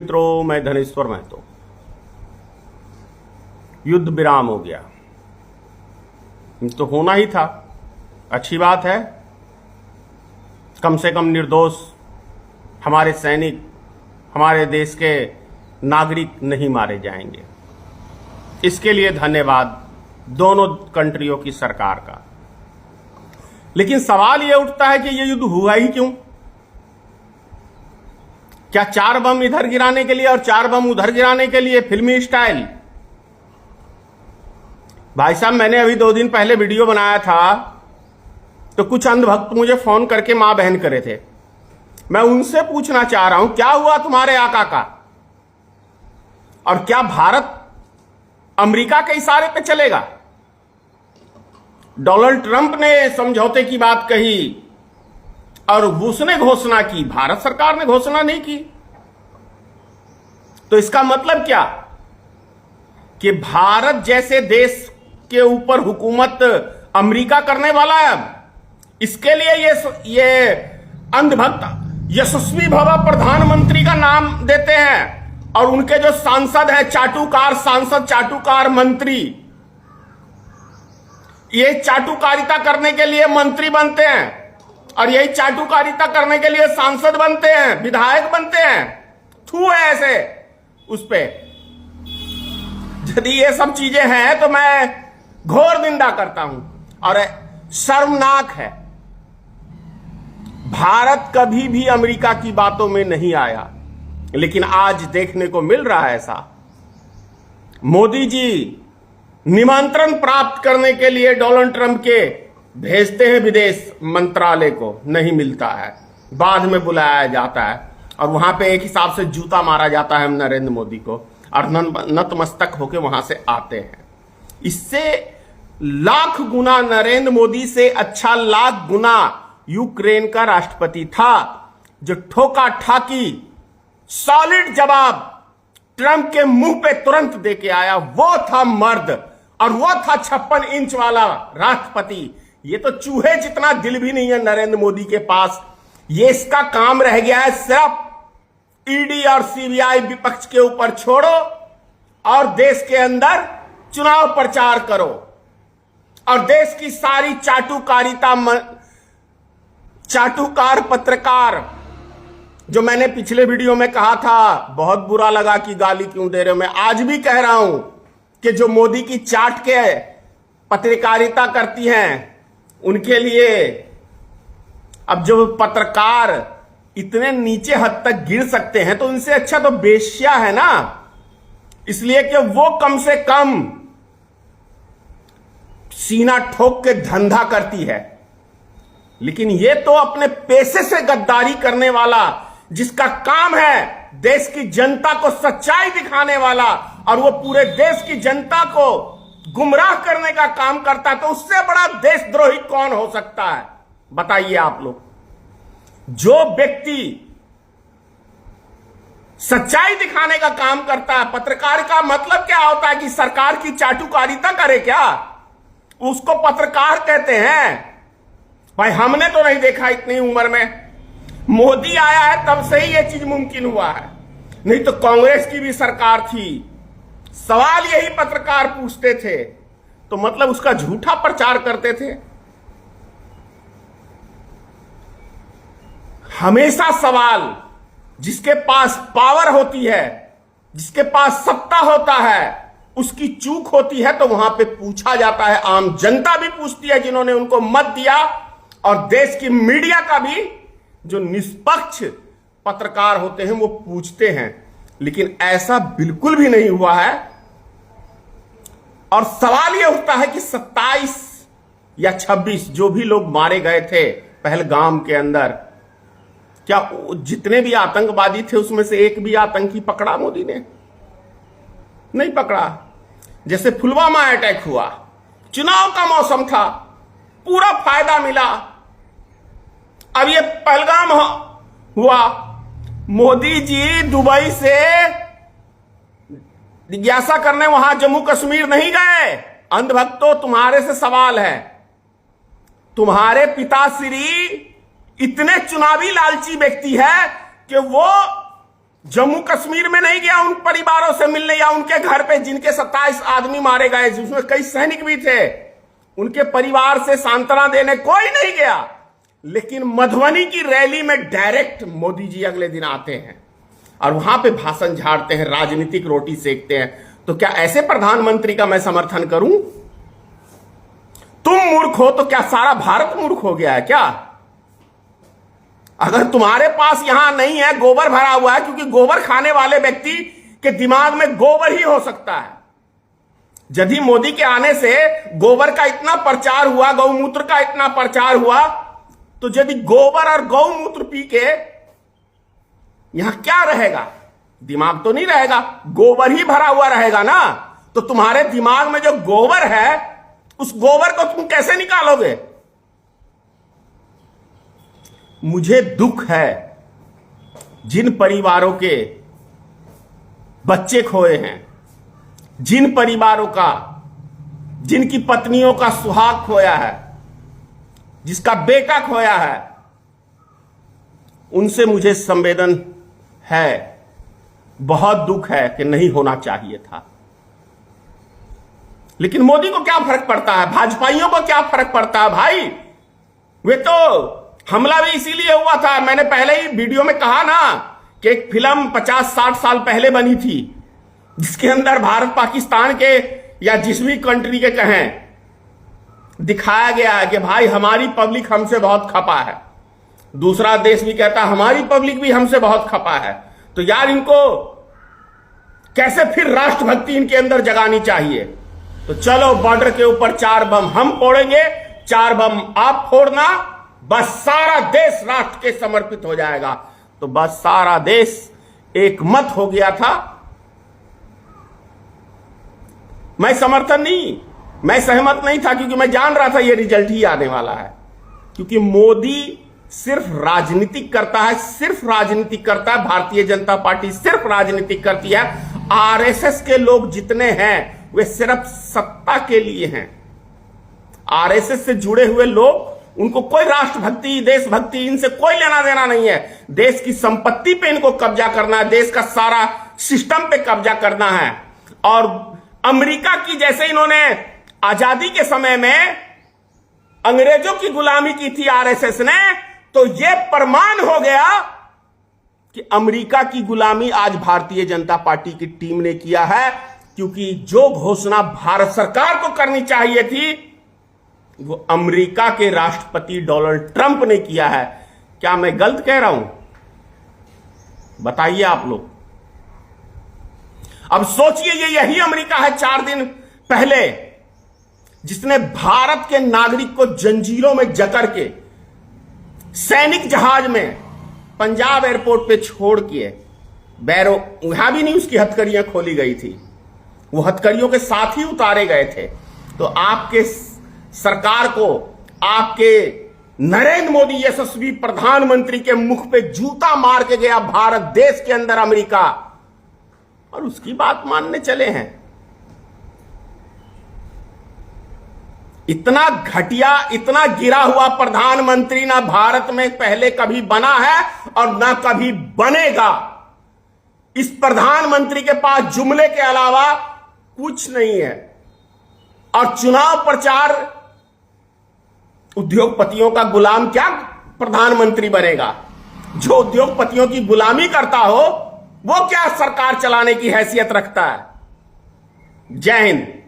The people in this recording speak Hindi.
मित्रों, मैं धनेश्वर महतो। युद्ध विराम हो गया, तो होना ही था। अच्छी बात है, कम से कम निर्दोष हमारे सैनिक, हमारे देश के नागरिक नहीं मारे जाएंगे। इसके लिए धन्यवाद दोनों कंट्रियों की सरकार का। लेकिन सवाल यह उठता है कि यह युद्ध हुआ ही क्यों? क्या 4 बम इधर गिराने के लिए और 4 बम उधर गिराने के लिए, फिल्मी स्टाइल? भाई साहब, मैंने अभी 2 दिन पहले वीडियो बनाया था, तो कुछ अंधभक्त मुझे फोन करके मां बहन करे थे। मैं उनसे पूछना चाह रहा हूं, क्या हुआ तुम्हारे आका का? और क्या भारत अमेरिका के इशारे पे चलेगा? डोनाल्ड ट्रंप ने समझौते की बात कही और उसने घोषणा की, भारत सरकार ने घोषणा नहीं की। तो इसका मतलब क्या कि भारत जैसे देश के ऊपर हुकूमत अमेरिका करने वाला है? अब इसके लिए ये अंधभक्त यशस्वी भव प्रधानमंत्री का नाम देते हैं और उनके जो सांसद हैं, चाटुकार सांसद, चाटुकार मंत्री, ये चाटुकारिता करने के लिए मंत्री बनते हैं और यही चाटुकारिता करने के लिए सांसद बनते हैं, विधायक बनते हैं। थू है ऐसे उस पे। यदि ये सब चीजें हैं तो मैं घोर निंदा करता हूं और शर्मनाक है। भारत कभी भी अमेरिका की बातों में नहीं आया, लेकिन आज देखने को मिल रहा है ऐसा। मोदी जी निमंत्रण प्राप्त करने के लिए डोनाल्ड ट्रंप के भेजते हैं विदेश मंत्रालय को, नहीं मिलता है, बाद में बुलाया जाता है और वहां पे एक हिसाब से जूता मारा जाता है नरेंद्र मोदी को और नतमस्तक होके वहां से आते हैं। इससे लाख गुना, नरेंद्र मोदी से अच्छा लाख गुना यूक्रेन का राष्ट्रपति था, जो ठोका ठाकी सॉलिड जवाब ट्रंप के मुंह पे तुरंत देके आया। वो था मर्द और वो था 56 इंच वाला राष्ट्रपति। ये तो चूहे जितना दिल भी नहीं है नरेंद्र मोदी के पास। ये इसका काम रह गया है सिर्फ ईडी और सीबीआई विपक्ष के ऊपर छोड़ो और देश के अंदर चुनाव प्रचार करो और देश की सारी चाटुकार पत्रकार, जो मैंने पिछले वीडियो में कहा था, बहुत बुरा लगा कि गाली क्यों दे रहे हो। मैं आज भी कह रहा हूं कि जो मोदी की चाट के पत्रकारिता करती हैं, उनके लिए अब जो पत्रकार इतने नीचे हद तक गिर सकते हैं, तो उनसे अच्छा तो बेश्या है ना। इसलिए कि वो कम से कम सीना ठोक के धंधा करती है, लेकिन ये तो अपने पैसे से गद्दारी करने वाला, जिसका काम है देश की जनता को सच्चाई दिखाने वाला और वो पूरे देश की जनता को गुमराह करने का काम करता है, तो उससे बड़ा देशद्रोही कौन हो सकता है? बताइए आप लोग। जो व्यक्ति सच्चाई दिखाने का काम करता है, पत्रकार का मतलब क्या होता है कि सरकार की चाटुकारिता करे क्या? उसको पत्रकार कहते हैं। भाई हमने तो नहीं देखा इतनी उम्र में, मोदी आया है तब से ही यह चीज मुमकिन हुआ है, नहीं तो कांग्रेस की भी सरकार थी, सवाल यही पत्रकार पूछते थे, तो मतलब उसका झूठा प्रचार करते थे। हमेशा सवाल जिसके पास पावर होती है, जिसके पास सत्ता होता है, उसकी चूक होती है तो वहां पे पूछा जाता है। आम जनता भी पूछती है, जिन्होंने उनको मत दिया, और देश की मीडिया का भी जो निष्पक्ष पत्रकार होते हैं वो पूछते हैं। लेकिन ऐसा बिल्कुल भी नहीं हुआ है। और सवाल यह उठता है कि 27 या 26 जो भी लोग मारे गए थे पहलगाम के अंदर, क्या जितने भी आतंकवादी थे उसमें से एक भी आतंकी पकड़ा मोदी ने? नहीं पकड़ा। जैसे पुलवामा अटैक हुआ, चुनाव का मौसम था, पूरा फायदा मिला। अब ये पहलगाम हुआ, मोदी जी दुबई से जिज्ञासा करने वहां जम्मू कश्मीर नहीं गए। अंधभक्तों, तुम्हारे से सवाल है। तुम्हारे पिताश्री इतने चुनावी लालची व्यक्ति है कि वो जम्मू कश्मीर में नहीं गया उन परिवारों से मिलने या उनके घर पे जिनके 27 आदमी मारे गए, जिसमें कई सैनिक भी थे, उनके परिवार से सांत्वना देने कोई नहीं गया। लेकिन मधुबनी की रैली में डायरेक्ट मोदी जी अगले दिन आते हैं और वहां पे भाषण झाड़ते हैं, राजनीतिक रोटी सेकते हैं। तो क्या ऐसे प्रधानमंत्री का मैं समर्थन करूं? तुम मूर्ख हो तो क्या सारा भारत मूर्ख हो गया है क्या? अगर तुम्हारे पास यहां नहीं है, गोबर भरा हुआ है, क्योंकि गोबर खाने वाले व्यक्ति के दिमाग में गोबर ही हो सकता है। यदि मोदी के आने से गोबर का इतना प्रचार हुआ, गौमूत्र का इतना प्रचार हुआ, तो यदि गोबर और गौमूत्र पी के यहां क्या रहेगा? दिमाग तो नहीं रहेगा, गोबर ही भरा हुआ रहेगा ना। तो तुम्हारे दिमाग में जो गोबर है, उस गोबर को तुम कैसे निकालोगे? मुझे दुख है जिन परिवारों के बच्चे खोए हैं, जिन परिवारों का, जिनकी पत्नियों का सुहाग खोया है, जिसका बेटा खोया है, उनसे मुझे संवेदन है। बहुत दुख है कि नहीं होना चाहिए था। लेकिन मोदी को क्या फर्क पड़ता है? भाजपाइयों को क्या फर्क पड़ता है भाई? वे तो हमला भी इसीलिए हुआ था, मैंने पहले ही वीडियो में कहा ना कि एक फिल्म 50-60 साल पहले बनी थी, जिसके अंदर भारत पाकिस्तान के या जिस भी कंट्री के कहें, दिखाया गया है कि भाई हमारी पब्लिक हमसे बहुत खपा है, दूसरा देश भी कहता है हमारी पब्लिक भी हमसे बहुत खपा है। तो यार इनको कैसे फिर राष्ट्रभक्ति इनके अंदर जगानी चाहिए। तो चलो बॉर्डर के ऊपर 4 बम हम फोड़ेंगे, 4 बम आप फोड़ना, बस सारा देश राष्ट्र के समर्पित हो जाएगा। तो बस सारा देश एक मत हो गया था। मैं समर्थन नहीं, मैं सहमत नहीं था, क्योंकि मैं जान रहा था ये रिजल्ट ही आने वाला है। क्योंकि मोदी सिर्फ राजनीतिक करता है, सिर्फ राजनीतिक करता है। भारतीय जनता पार्टी सिर्फ राजनीतिक करती है। आरएसएस के लोग जितने हैं वे सिर्फ सत्ता के लिए हैं। आरएसएस से जुड़े हुए लोग, उनको कोई राष्ट्रभक्ति, देशभक्ति, इनसे कोई लेना देना नहीं है। देश की संपत्ति पे इनको कब्जा करना है, देश का सारा सिस्टम पे कब्जा करना है। और अमेरिका की जैसे इन्होंने आजादी के समय में अंग्रेजों की गुलामी की थी आरएसएस ने, तो यह प्रमाण हो गया कि अमेरिका की गुलामी आज भारतीय जनता पार्टी की टीम ने किया है। क्योंकि जो घोषणा भारत सरकार को करनी चाहिए थी, वो अमेरिका के राष्ट्रपति डोनाल्ड ट्रंप ने किया है। क्या मैं गलत कह रहा हूं? बताइए आप लोग। अब सोचिए, ये यही अमेरिका है 4 दिन पहले जिसने भारत के नागरिक को जंजीरों में जकड़ के सैनिक जहाज में पंजाब एयरपोर्ट पे छोड़ के बैरो, वहां भी नहीं उसकी हथकड़ियां खोली गई थी, वो हथकड़ियों के साथ ही उतारे गए थे। तो आपके सरकार को, आपके नरेंद्र मोदी यशस्वी प्रधानमंत्री के मुख पे जूता मार के गया भारत देश के अंदर अमेरिका, और उसकी बात मानने चले हैं। इतना घटिया, इतना गिरा हुआ प्रधानमंत्री ना भारत में पहले कभी बना है और ना कभी बनेगा। इस प्रधानमंत्री के पास जुमले के अलावा कुछ नहीं है। और चुनाव प्रचार, उद्योगपतियों का गुलाम क्या प्रधानमंत्री बनेगा? जो उद्योगपतियों की गुलामी करता हो वो क्या सरकार चलाने की हैसियत रखता है? जय हिंद।